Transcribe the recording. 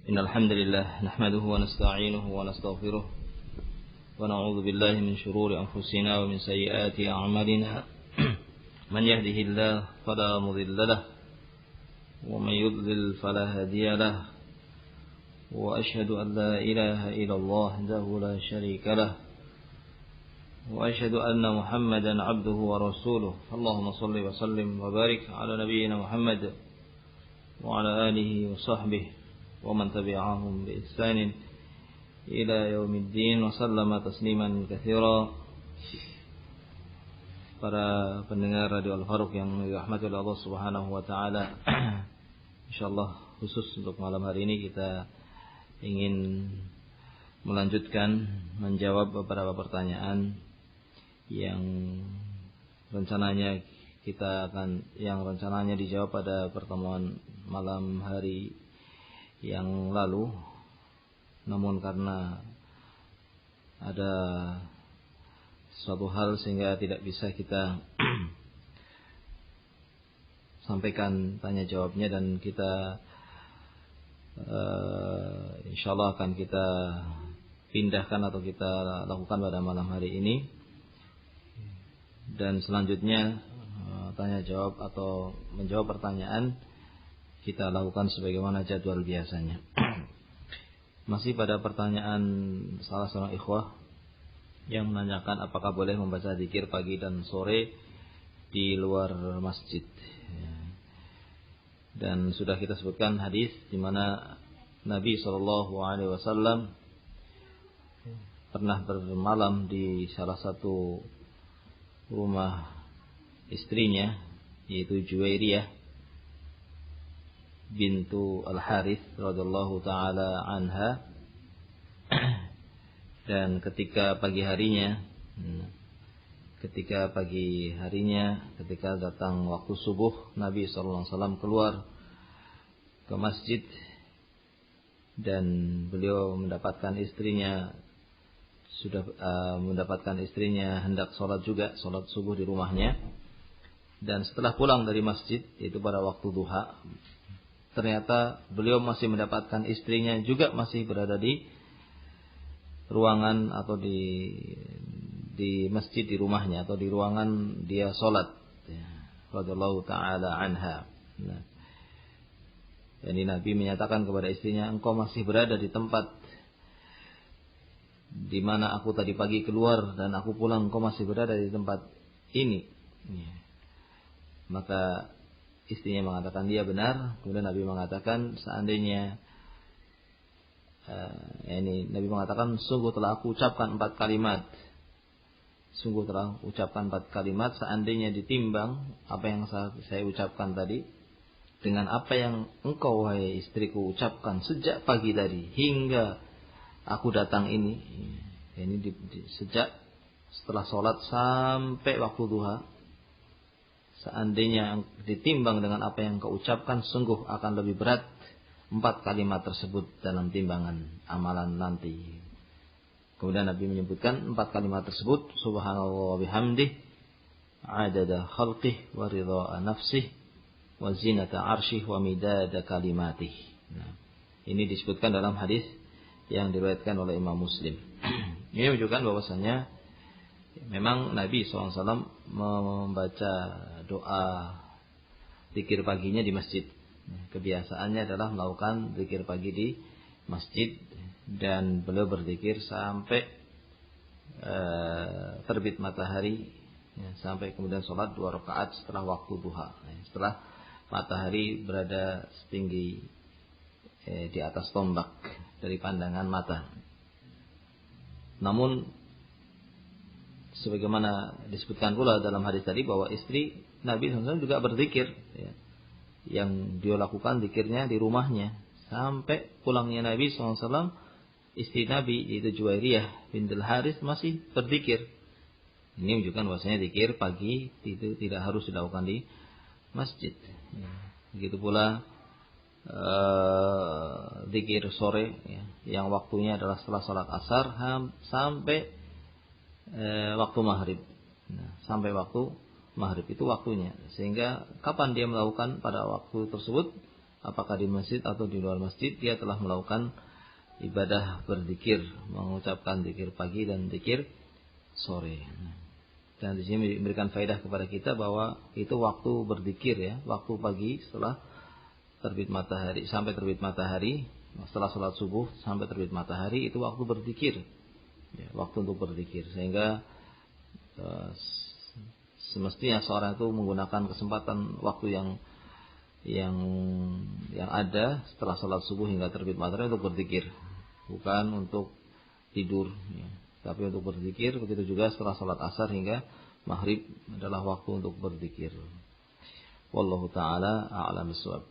إن الحمد لله نحمده ونستعينه ونستغفره ونعوذ بالله من شرور أنفسنا ومن سيئات أعمالنا من يهده الله فلا مضل له ومن يضلل فلا هادي له وأشهد أن لا إله إلا الله وحده لا شريك له وأشهد أن محمدا عبده ورسوله اللهم صل وسلم وبارك على نبينا محمد وعلى آله وصحبه ومن تبعهم بإحسان إلى يوم الدين وسلم تسليما كثيرا. Para pendengar Radio Al-Faruq yang dirahmati oleh Allah Subhanahu wa taala. Insyaallah khusus untuk malam hari ini kita ingin melanjutkan menjawab beberapa pertanyaan yang rencananya dijawab pada pertemuan malam hari yang lalu, namun karena ada suatu hal sehingga tidak bisa kita sampaikan tanya jawabnya, dan kita insyaallah akan kita pindahkan atau kita lakukan pada malam hari ini. Dan selanjutnya tanya jawab atau menjawab pertanyaan kita lakukan sebagaimana jadwal biasanya. Masih pada pertanyaan salah seorang ikhwah yang menanyakan apakah boleh membaca zikir pagi dan sore di luar masjid. Dan sudah kita sebutkan hadis di mana Nabi SAW pernah bermalam di salah satu rumah istrinya, yaitu Juwairiyah bintu Al-Harith radhiyallahu taala anha. Dan ketika pagi harinya ketika datang waktu subuh, Nabi SAW keluar ke masjid dan beliau mendapatkan istrinya hendak sholat subuh di rumahnya. Dan setelah pulang dari masjid, itu pada waktu duha, ternyata beliau masih mendapatkan istrinya juga masih berada di ruangan atau di masjid di rumahnya, atau di ruangan dia sholat, radhiyallahu taala anha. Nah, jadi Nabi menyatakan kepada istrinya, engkau masih berada di tempat di mana aku tadi pagi keluar dan aku pulang, engkau masih berada di tempat ini. Maka istrinya mengatakan dia benar. Kemudian Nabi mengatakan Nabi mengatakan sungguh telah aku ucapkan 4 kalimat. Seandainya ditimbang apa yang saya ucapkan tadi dengan apa yang engkau wahai istriku ucapkan sejak pagi tadi hingga aku datang ini sejak setelah sholat sampai waktu duha, seandainya ditimbang dengan apa yang kau ucapkan, sungguh akan lebih berat 4 kalimat tersebut dalam timbangan amalan nanti. Kemudian Nabi menyebutkan 4 kalimat tersebut: subhanallah wa bihamdih, adada khalqih wa ridha nafsih, wa zinata arsyih, wa midada kalimatih. Nah, ini disebutkan dalam hadis yang diriwayatkan oleh Imam Muslim. Ini menunjukkan bahwasanya memang Nabi SAW membaca doa zikir paginya di masjid. Kebiasaannya adalah melakukan zikir pagi di masjid, dan beliau berzikir sampai terbit matahari, sampai kemudian sholat 2 rakaat setelah waktu duha, setelah matahari berada setinggi di atas tombak dari pandangan mata. Namun sebagaimana disebutkan pula dalam hadis tadi bahwa istri Nabi SAW juga berzikir, yang dia lakukan zikirnya di rumahnya sampai pulangnya Nabi SAW. Istri Nabi yaitu Juwairiyah bintul Harith masih berzikir. Ini menunjukkan bahwasanya zikir pagi itu tidak harus dilakukan di masjid. Begitu pula zikir sore, yang waktunya adalah setelah sholat asar sampai waktu maghrib. Sampai waktu maghrib itu waktunya. Sehingga kapan dia melakukan pada waktu tersebut, apakah di masjid atau di luar masjid, dia telah melakukan ibadah berzikir, mengucapkan zikir pagi dan zikir sore. Dan di sini memberikan faedah kepada kita bahwa itu waktu berzikir ya, waktu pagi setelah terbit matahari sampai terbit matahari, setelah sholat subuh sampai terbit matahari itu waktu berzikir. Ya, waktu untuk berzikir, sehingga semestinya seorang itu menggunakan kesempatan waktu yang ada setelah sholat subuh hingga terbit matahari untuk berzikir, bukan untuk tidur ya. Tapi untuk berzikir, begitu juga setelah sholat asar hingga maghrib adalah waktu untuk berzikir. Wallahu ta'ala a'lam bishawab.